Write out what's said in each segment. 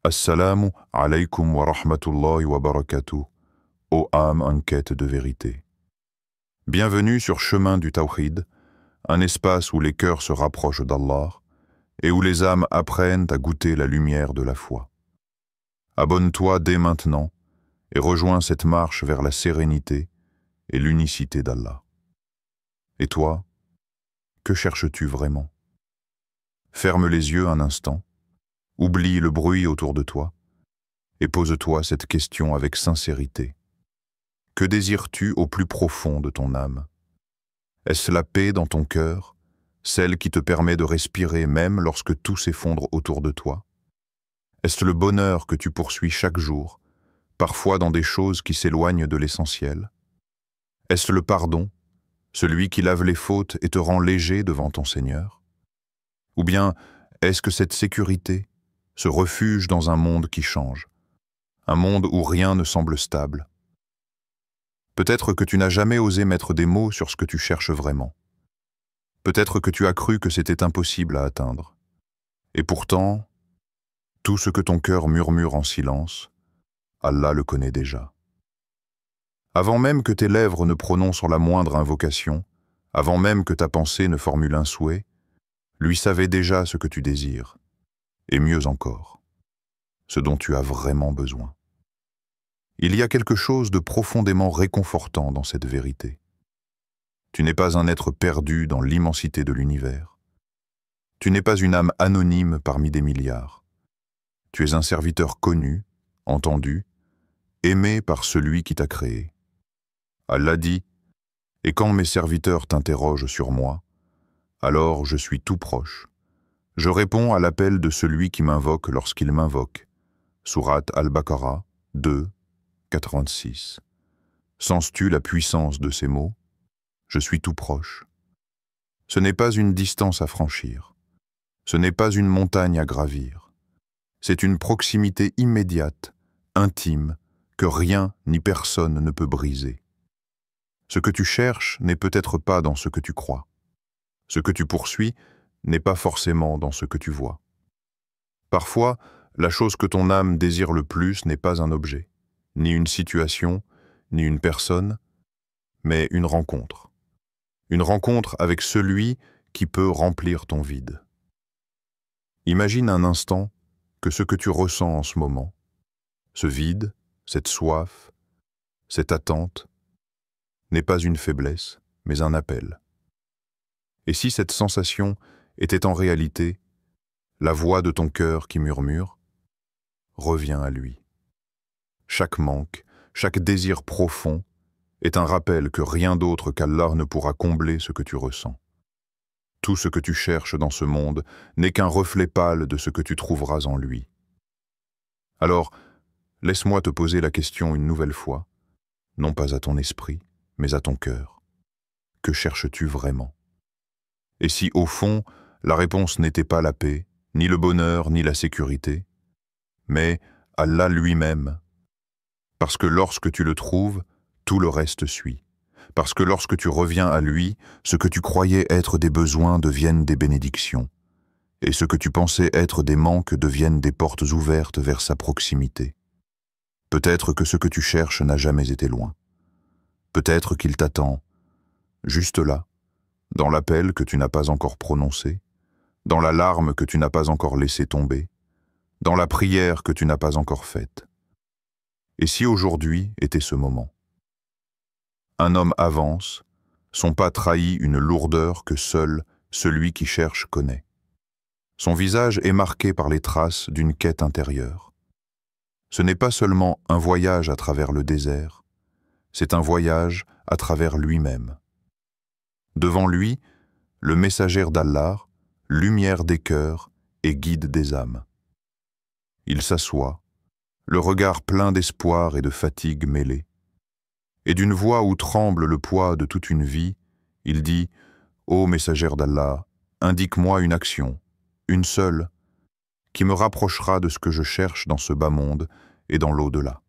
Assalamu alaykum wa rahmatullahi wa barakatuh, ô âme en quête de vérité. Bienvenue sur Chemin du Tawhid, un espace où les cœurs se rapprochent d'Allah et où les âmes apprennent à goûter la lumière de la foi. Abonne-toi dès maintenant et rejoins cette marche vers la sérénité et l'unicité d'Allah. Et toi, que cherches-tu vraiment? Ferme les yeux un instant. Oublie le bruit autour de toi et pose-toi cette question avec sincérité. Que désires-tu au plus profond de ton âme? Est-ce la paix dans ton cœur, celle qui te permet de respirer même lorsque tout s'effondre autour de toi? Est-ce le bonheur que tu poursuis chaque jour, parfois dans des choses qui s'éloignent de l'essentiel? Est-ce le pardon, celui qui lave les fautes et te rend léger devant ton Seigneur? Ou bien est-ce que cette sécurité, ce refuge dans un monde qui change, un monde où rien ne semble stable? Peut-être que tu n'as jamais osé mettre des mots sur ce que tu cherches vraiment. Peut-être que tu as cru que c'était impossible à atteindre. Et pourtant, tout ce que ton cœur murmure en silence, Allah le connaît déjà. Avant même que tes lèvres ne prononcent la moindre invocation, avant même que ta pensée ne formule un souhait, lui savait déjà ce que tu désires. Et mieux encore, ce dont tu as vraiment besoin. Il y a quelque chose de profondément réconfortant dans cette vérité. Tu n'es pas un être perdu dans l'immensité de l'univers. Tu n'es pas une âme anonyme parmi des milliards. Tu es un serviteur connu, entendu, aimé par celui qui t'a créé. Allah dit, « Et quand mes serviteurs t'interrogent sur moi, alors je suis tout proche. Je réponds à l'appel de celui qui m'invoque lorsqu'il m'invoque. » Sourate Al-Baqarah 2, 86. Sens-tu la puissance de ces mots? Je suis tout proche. Ce n'est pas une distance à franchir. Ce n'est pas une montagne à gravir. C'est une proximité immédiate, intime, que rien ni personne ne peut briser. Ce que tu cherches n'est peut-être pas dans ce que tu crois. Ce que tu poursuis n'est pas forcément dans ce que tu vois. Parfois, la chose que ton âme désire le plus n'est pas un objet, ni une situation, ni une personne, mais une rencontre. Une rencontre avec celui qui peut remplir ton vide. Imagine un instant que ce que tu ressens en ce moment, ce vide, cette soif, cette attente, n'est pas une faiblesse, mais un appel. Et si cette sensation était en réalité la voix de ton cœur qui murmure, reviens à lui. Chaque manque, chaque désir profond est un rappel que rien d'autre qu'Allah ne pourra combler ce que tu ressens. Tout ce que tu cherches dans ce monde n'est qu'un reflet pâle de ce que tu trouveras en lui. Alors, laisse-moi te poser la question une nouvelle fois, non pas à ton esprit, mais à ton cœur. Que cherches-tu vraiment? Et si, au fond, la réponse n'était pas la paix, ni le bonheur, ni la sécurité, mais Allah lui-même, parce que lorsque tu le trouves, tout le reste suit. Parce que lorsque tu reviens à lui, ce que tu croyais être des besoins deviennent des bénédictions, et ce que tu pensais être des manques deviennent des portes ouvertes vers sa proximité. Peut-être que ce que tu cherches n'a jamais été loin. Peut-être qu'il t'attend, juste là, dans l'appel que tu n'as pas encore prononcé, dans la larme que tu n'as pas encore laissée tomber, dans la prière que tu n'as pas encore faite. Et si aujourd'hui était ce moment? Un homme avance, son pas trahit une lourdeur que seul celui qui cherche connaît. Son visage est marqué par les traces d'une quête intérieure. Ce n'est pas seulement un voyage à travers le désert, c'est un voyage à travers lui-même. Devant lui, le messager d'Allah, lumière des cœurs et guide des âmes. Il s'assoit, le regard plein d'espoir et de fatigue mêlée. Et d'une voix où tremble le poids de toute une vie, il dit « Ô messagère d'Allah, indique-moi une action, une seule, qui me rapprochera de ce que je cherche dans ce bas monde et dans l'au-delà. »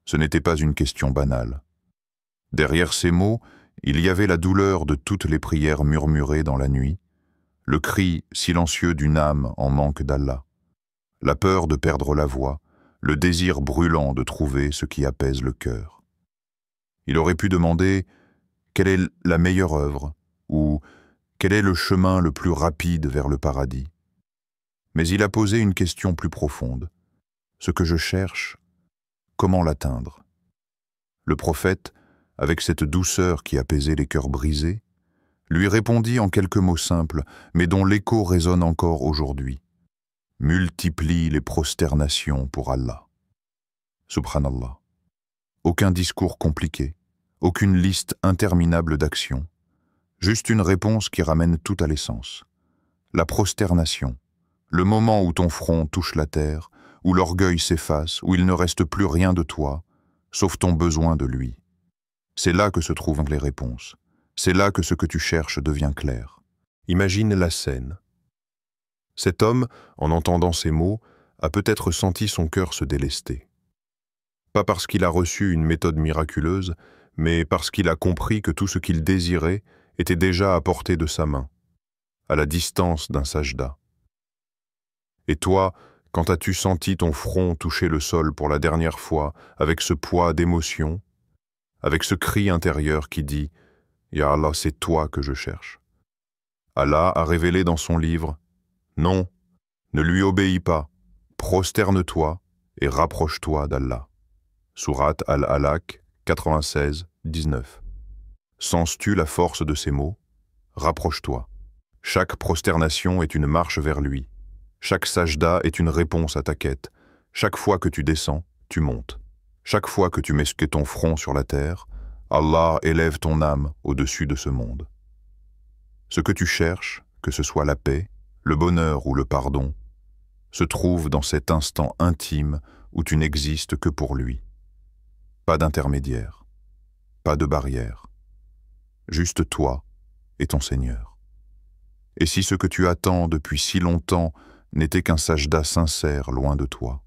Ce n'était pas une question banale. Derrière ces mots, il y avait la douleur de toutes les prières murmurées dans la nuit, le cri silencieux d'une âme en manque d'Allah, la peur de perdre la voix, le désir brûlant de trouver ce qui apaise le cœur. Il aurait pu demander « Quelle est la meilleure œuvre ?» ou « Quel est le chemin le plus rapide vers le paradis ?» Mais il a posé une question plus profonde. « Ce que je cherche, comment l'atteindre ?» Le prophète, avec cette douceur qui apaisait les cœurs brisés, lui répondit en quelques mots simples, mais dont l'écho résonne encore aujourd'hui. « Multiplie les prosternations pour Allah. » Subhanallah. Aucun discours compliqué, aucune liste interminable d'actions, juste une réponse qui ramène tout à l'essence. La prosternation, le moment où ton front touche la terre, où l'orgueil s'efface, où il ne reste plus rien de toi, sauf ton besoin de lui. C'est là que se trouvent les réponses. C'est là que ce que tu cherches devient clair. Imagine la scène. Cet homme, en entendant ces mots, a peut-être senti son cœur se délester. Pas parce qu'il a reçu une méthode miraculeuse, mais parce qu'il a compris que tout ce qu'il désirait était déjà à portée de sa main, à la distance d'un sajda. Et toi, quand as-tu senti ton front toucher le sol pour la dernière fois, avec ce poids d'émotion, avec ce cri intérieur qui dit « Ya Allah, c'est toi que je cherche ». Allah a révélé dans son livre « Non, ne lui obéis pas, prosterne-toi et rapproche-toi d'Allah ». Sourate Al-Alaq 96, 19. Sens-tu la force de ces mots? Rapproche-toi. Chaque prosternation est une marche vers lui. Chaque sajda est une réponse à ta quête. Chaque fois que tu descends, tu montes. Chaque fois que tu mets ton front sur la terre, Allah élève ton âme au-dessus de ce monde. Ce que tu cherches, que ce soit la paix, le bonheur ou le pardon, se trouve dans cet instant intime où tu n'existes que pour lui. Pas d'intermédiaire, pas de barrière, juste toi et ton Seigneur. Et si ce que tu attends depuis si longtemps n'était qu'un sajda sincère loin de toi?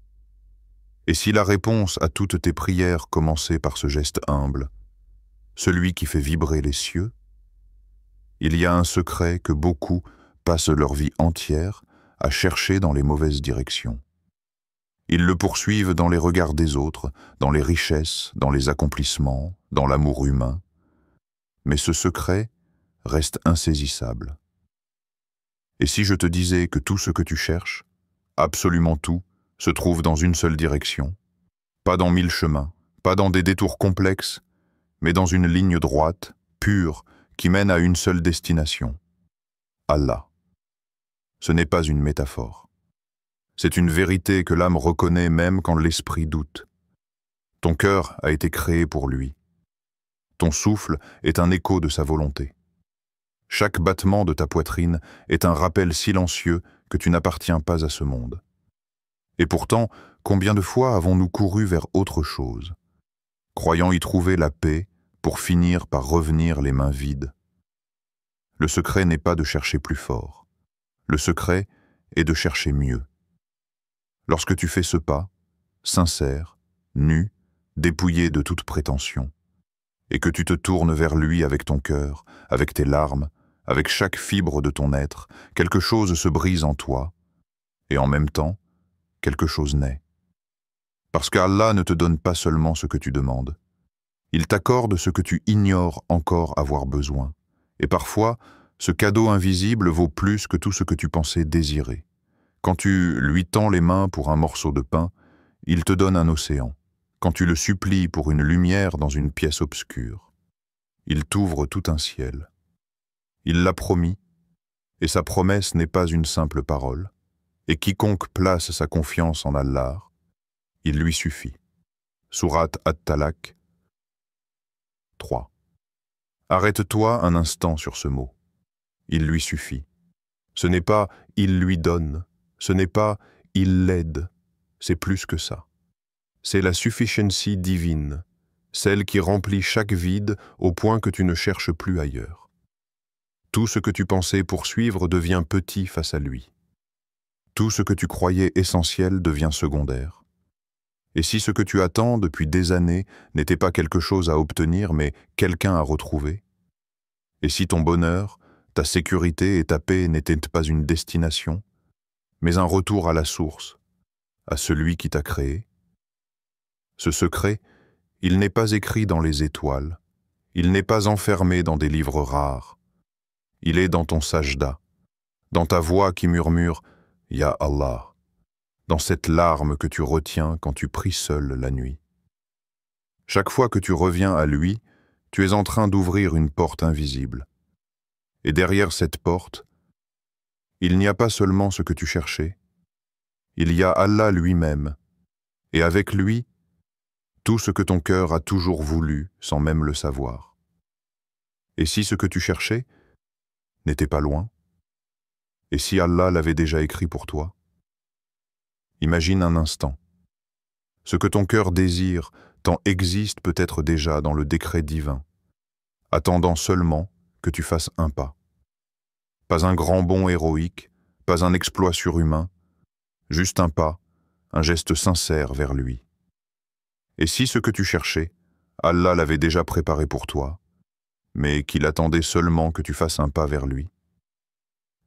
Et si la réponse à toutes tes prières commençait par ce geste humble, celui qui fait vibrer les cieux? Il y a un secret que beaucoup passent leur vie entière à chercher dans les mauvaises directions. Ils le poursuivent dans les regards des autres, dans les richesses, dans les accomplissements, dans l'amour humain. Mais ce secret reste insaisissable. Et si je te disais que tout ce que tu cherches, absolument tout, se trouve dans une seule direction, pas dans 1000 chemins, pas dans des détours complexes, mais dans une ligne droite, pure, qui mène à une seule destination, Allah. Ce n'est pas une métaphore. C'est une vérité que l'âme reconnaît même quand l'esprit doute. Ton cœur a été créé pour lui. Ton souffle est un écho de sa volonté. Chaque battement de ta poitrine est un rappel silencieux que tu n'appartiens pas à ce monde. Et pourtant, combien de fois avons-nous couru vers autre chose, croyant y trouver la paix pour finir par revenir les mains vides? Le secret n'est pas de chercher plus fort. Le secret est de chercher mieux. Lorsque tu fais ce pas, sincère, nu, dépouillé de toute prétention, et que tu te tournes vers lui avec ton cœur, avec tes larmes, avec chaque fibre de ton être, quelque chose se brise en toi, et en même temps, quelque chose naît. Parce qu'Allah ne te donne pas seulement ce que tu demandes. Il t'accorde ce que tu ignores encore avoir besoin. Et parfois, ce cadeau invisible vaut plus que tout ce que tu pensais désirer. Quand tu lui tends les mains pour un morceau de pain, il te donne un océan. Quand tu le supplies pour une lumière dans une pièce obscure, il t'ouvre tout un ciel. Il l'a promis, et sa promesse n'est pas une simple parole. Et quiconque place sa confiance en Allah, il lui suffit. Sourate At-Talaq 3. Arrête-toi un instant sur ce mot. Il lui suffit. Ce n'est pas « il lui donne », ce n'est pas « il l'aide », c'est plus que ça. C'est la sufficiency divine, celle qui remplit chaque vide au point que tu ne cherches plus ailleurs. Tout ce que tu pensais poursuivre devient petit face à lui. Tout ce que tu croyais essentiel devient secondaire. Et si ce que tu attends depuis des années n'était pas quelque chose à obtenir, mais quelqu'un à retrouver? Et si ton bonheur, ta sécurité et ta paix n'étaient pas une destination, mais un retour à la source, à celui qui t'a créé. Ce secret, il n'est pas écrit dans les étoiles, il n'est pas enfermé dans des livres rares. Il est dans ton sajda, dans ta voix qui murmure « Ya Allah », dans cette larme que tu retiens quand tu pries seul la nuit. Chaque fois que tu reviens à lui, tu es en train d'ouvrir une porte invisible. Et derrière cette porte, il n'y a pas seulement ce que tu cherchais, il y a Allah lui-même, et avec lui, tout ce que ton cœur a toujours voulu sans même le savoir. Et si ce que tu cherchais n'était pas loin? Et si Allah l'avait déjà écrit pour toi? Imagine un instant. Ce que ton cœur désire tant existe peut-être déjà dans le décret divin, attendant seulement que tu fasses un pas. Pas un grand bond héroïque, pas un exploit surhumain, juste un pas, un geste sincère vers lui. Et si ce que tu cherchais, Allah l'avait déjà préparé pour toi, mais qu'il attendait seulement que tu fasses un pas vers lui?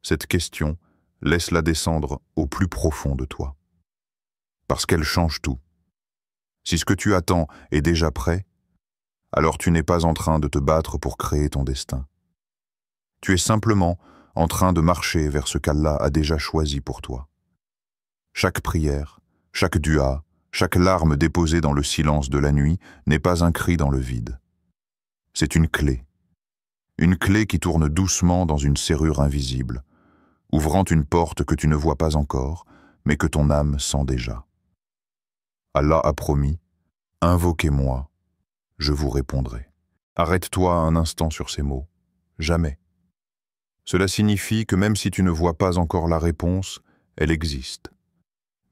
Cette question, laisse-la descendre au plus profond de toi. Parce qu'elle change tout. Si ce que tu attends est déjà prêt, alors tu n'es pas en train de te battre pour créer ton destin. Tu es simplement en train de marcher vers ce qu'Allah a déjà choisi pour toi. Chaque prière, chaque dua, chaque larme déposée dans le silence de la nuit n'est pas un cri dans le vide. C'est une clé qui tourne doucement dans une serrure invisible, ouvrant une porte que tu ne vois pas encore, mais que ton âme sent déjà. Allah a promis, « Invoquez-moi, je vous répondrai. » Arrête-toi un instant sur ces mots. Jamais. Cela signifie que même si tu ne vois pas encore la réponse, elle existe.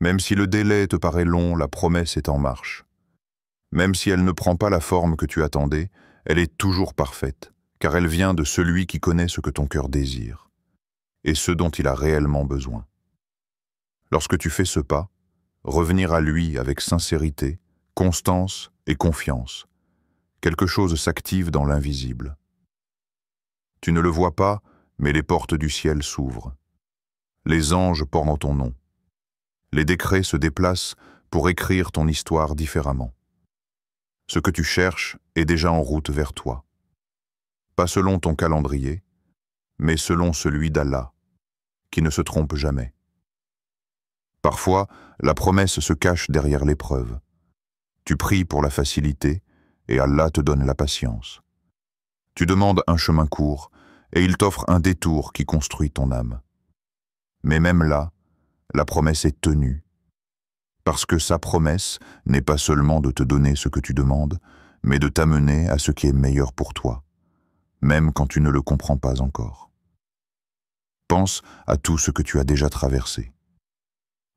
Même si le délai te paraît long, la promesse est en marche. Même si elle ne prend pas la forme que tu attendais, elle est toujours parfaite, car elle vient de celui qui connaît ce que ton cœur désire, et ce dont il a réellement besoin. Lorsque tu fais ce pas, revenir à lui avec sincérité, constance et confiance, quelque chose s'active dans l'invisible. Tu ne le vois pas, mais les portes du ciel s'ouvrent. Les anges portent ton nom. Les décrets se déplacent pour écrire ton histoire différemment. Ce que tu cherches est déjà en route vers toi. Pas selon ton calendrier, mais selon celui d'Allah, qui ne se trompe jamais. Parfois, la promesse se cache derrière l'épreuve. Tu pries pour la facilité et Allah te donne la patience. Tu demandes un chemin court et il t'offre un détour qui construit ton âme. Mais même là, la promesse est tenue. Parce que sa promesse n'est pas seulement de te donner ce que tu demandes, mais de t'amener à ce qui est meilleur pour toi, même quand tu ne le comprends pas encore. Pense à tout ce que tu as déjà traversé.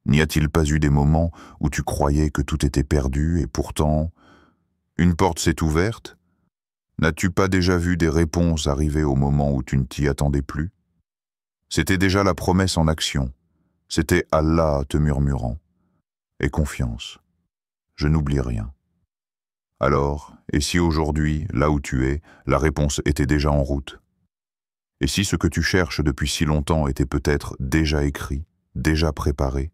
N'y a-t-il pas eu des moments où tu croyais que tout était perdu et pourtant, une porte s'est ouverte? N'as-tu pas déjà vu des réponses arriver au moment où tu ne t'y attendais plus? C'était déjà la promesse en action. C'était Allah te murmurant. Aie confiance. Je n'oublie rien. Alors, et si aujourd'hui, là où tu es, la réponse était déjà en route? Et si ce que tu cherches depuis si longtemps était peut-être déjà écrit, déjà préparé,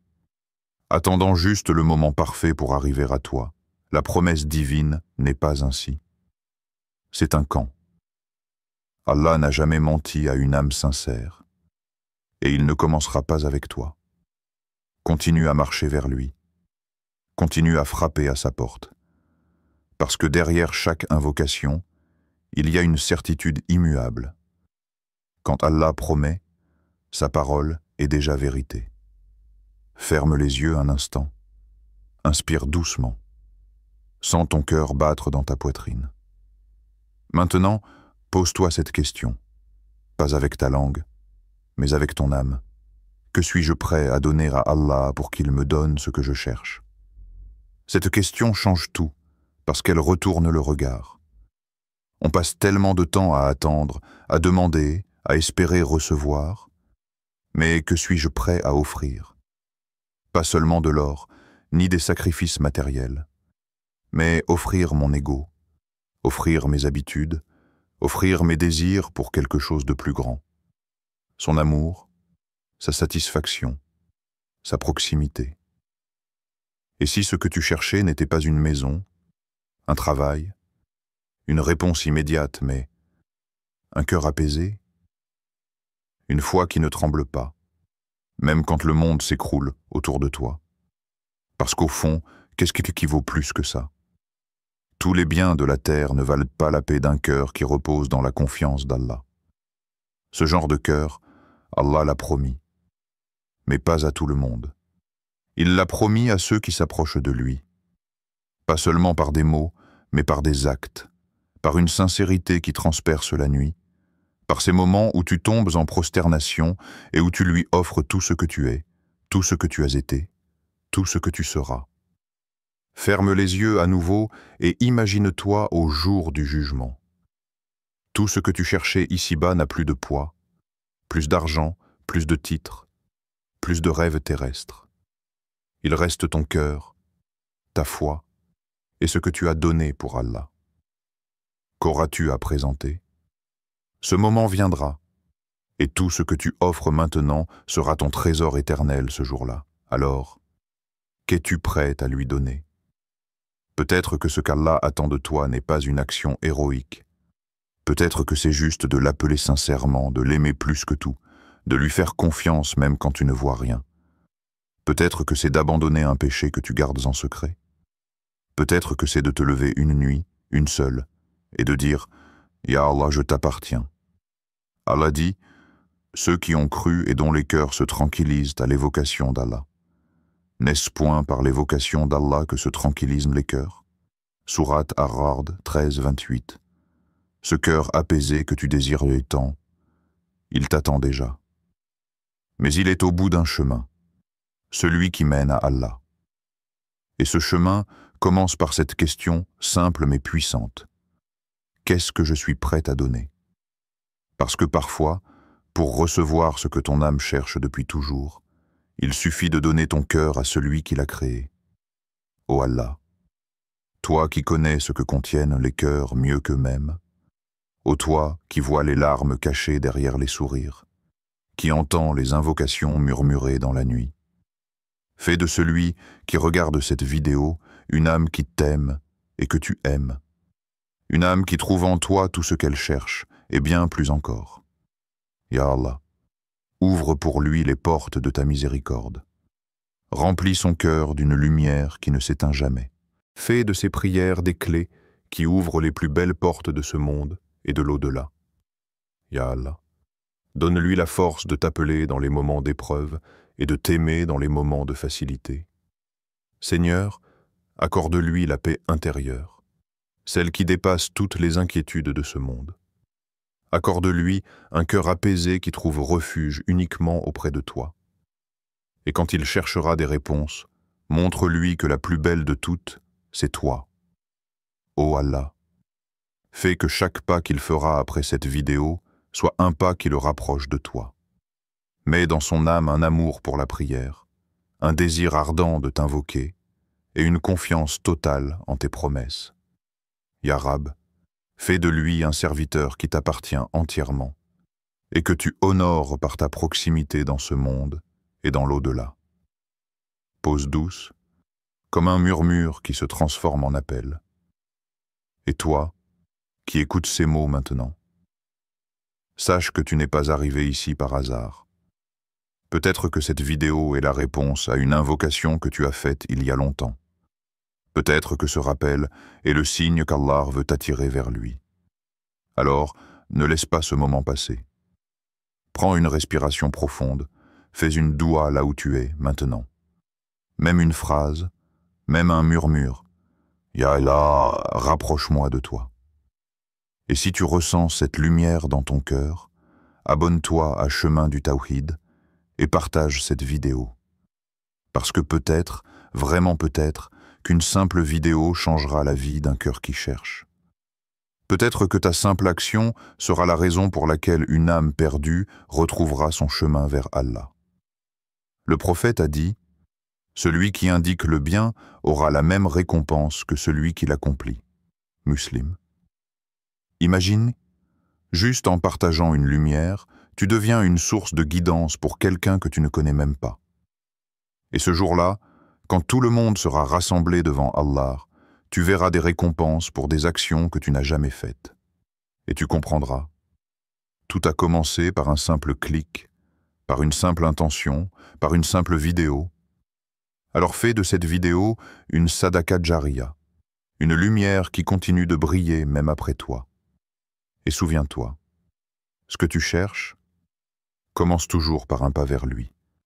attendant juste le moment parfait pour arriver à toi? La promesse divine n'est pas ainsi. C'est un quand. Allah n'a jamais menti à une âme sincère. Et il ne commencera pas avec toi. Continue à marcher vers lui. Continue à frapper à sa porte. Parce que derrière chaque invocation, il y a une certitude immuable. Quand Allah promet, sa parole est déjà vérité. Ferme les yeux un instant. Inspire doucement. Sens ton cœur battre dans ta poitrine. Maintenant, pose-toi cette question. Pas avec ta langue, mais avec ton âme. Que suis-je prêt à donner à Allah pour qu'il me donne ce que je cherche? Cette question change tout, parce qu'elle retourne le regard. On passe tellement de temps à attendre, à demander, à espérer recevoir. Mais que suis-je prêt à offrir? Pas seulement de l'or, ni des sacrifices matériels, mais offrir mon ego, offrir mes habitudes, offrir mes désirs pour quelque chose de plus grand. Son amour, sa satisfaction, sa proximité. Et si ce que tu cherchais n'était pas une maison, un travail, une réponse immédiate, mais un cœur apaisé, une foi qui ne tremble pas, même quand le monde s'écroule autour de toi. Parce qu'au fond, qu'est-ce qui vaut plus que ça? Tous les biens de la terre ne valent pas la paix d'un cœur qui repose dans la confiance d'Allah. Ce genre de cœur, Allah l'a promis, mais pas à tout le monde. Il l'a promis à ceux qui s'approchent de lui, pas seulement par des mots, mais par des actes, par une sincérité qui transperce la nuit, par ces moments où tu tombes en prosternation et où tu lui offres tout ce que tu es, tout ce que tu as été, tout ce que tu seras. Ferme les yeux à nouveau et imagine-toi au jour du jugement. Tout ce que tu cherchais ici-bas n'a plus de poids, plus d'argent, plus de titres, plus de rêves terrestres. Il reste ton cœur, ta foi et ce que tu as donné pour Allah. Qu'auras-tu à présenter? Ce moment viendra, et tout ce que tu offres maintenant sera ton trésor éternel ce jour-là. Alors, qu'es-tu prête à lui donner? Peut-être que ce qu'Allah attend de toi n'est pas une action héroïque. Peut-être que c'est juste de l'appeler sincèrement, de l'aimer plus que tout, de lui faire confiance même quand tu ne vois rien. Peut-être que c'est d'abandonner un péché que tu gardes en secret. Peut-être que c'est de te lever une nuit, une seule, et de dire « Ya Allah, je t'appartiens ». Allah dit « Ceux qui ont cru et dont les cœurs se tranquillisent à l'évocation d'Allah. N'est-ce point par l'évocation d'Allah que se tranquillisent les cœurs » Sourate Ar-Ra'd 13, 28. Ce cœur apaisé que tu désires les temps, il t'attend déjà. Mais il est au bout d'un chemin, celui qui mène à Allah. Et ce chemin commence par cette question simple mais puissante. Qu'est-ce que je suis prête à donner? Parce que parfois, pour recevoir ce que ton âme cherche depuis toujours, il suffit de donner ton cœur à celui qui l'a créé. Ô Allah, toi qui connais ce que contiennent les cœurs mieux qu'eux-mêmes, ô toi qui vois les larmes cachées derrière les sourires, qui entend les invocations murmurées dans la nuit, fais de celui qui regarde cette vidéo une âme qui t'aime et que tu aimes, une âme qui trouve en toi tout ce qu'elle cherche, et bien plus encore. Ya Allah, ouvre pour lui les portes de ta miséricorde. Remplis son cœur d'une lumière qui ne s'éteint jamais. Fais de ses prières des clés qui ouvrent les plus belles portes de ce monde et de l'au-delà. Ya Allah, donne-lui la force de t'appeler dans les moments d'épreuve et de t'aimer dans les moments de facilité. Seigneur, accorde-lui la paix intérieure, celle qui dépasse toutes les inquiétudes de ce monde. Accorde-lui un cœur apaisé qui trouve refuge uniquement auprès de toi. Et quand il cherchera des réponses, montre-lui que la plus belle de toutes, c'est toi. Ô Allah, fais que chaque pas qu'il fera après cette vidéo soit un pas qui le rapproche de toi. Mets dans son âme un amour pour la prière, un désir ardent de t'invoquer et une confiance totale en tes promesses. Ya Rab, fais de lui un serviteur qui t'appartient entièrement et que tu honores par ta proximité dans ce monde et dans l'au-delà. Pause douce, comme un murmure qui se transforme en appel. Et toi, qui écoutes ces mots maintenant, sache que tu n'es pas arrivé ici par hasard. Peut-être que cette vidéo est la réponse à une invocation que tu as faite il y a longtemps. Peut-être que ce rappel est le signe qu'Allah veut t'attirer vers lui. Alors, ne laisse pas ce moment passer. Prends une respiration profonde, fais une doua là où tu es, maintenant. Même une phrase, même un murmure. Ya Allah, rapproche-moi de toi. Et si tu ressens cette lumière dans ton cœur, abonne-toi à Chemin du Tawhid et partage cette vidéo. Parce que peut-être, vraiment peut-être, qu'une simple vidéo changera la vie d'un cœur qui cherche. Peut-être que ta simple action sera la raison pour laquelle une âme perdue retrouvera son chemin vers Allah. Le prophète a dit « Celui qui indique le bien aura la même récompense que celui qui l'accomplit. » Muslim. Imagine, juste en partageant une lumière, tu deviens une source de guidance pour quelqu'un que tu ne connais même pas. Et ce jour-là, Quand tout le monde sera rassemblé devant Allah, tu verras des récompenses pour des actions que tu n'as jamais faites. Et tu comprendras. Tout a commencé par un simple clic, par une simple intention, par une simple vidéo. Alors fais de cette vidéo une sadaqa jariya, une lumière qui continue de briller même après toi. Et souviens-toi, ce que tu cherches, commence toujours par un pas vers lui.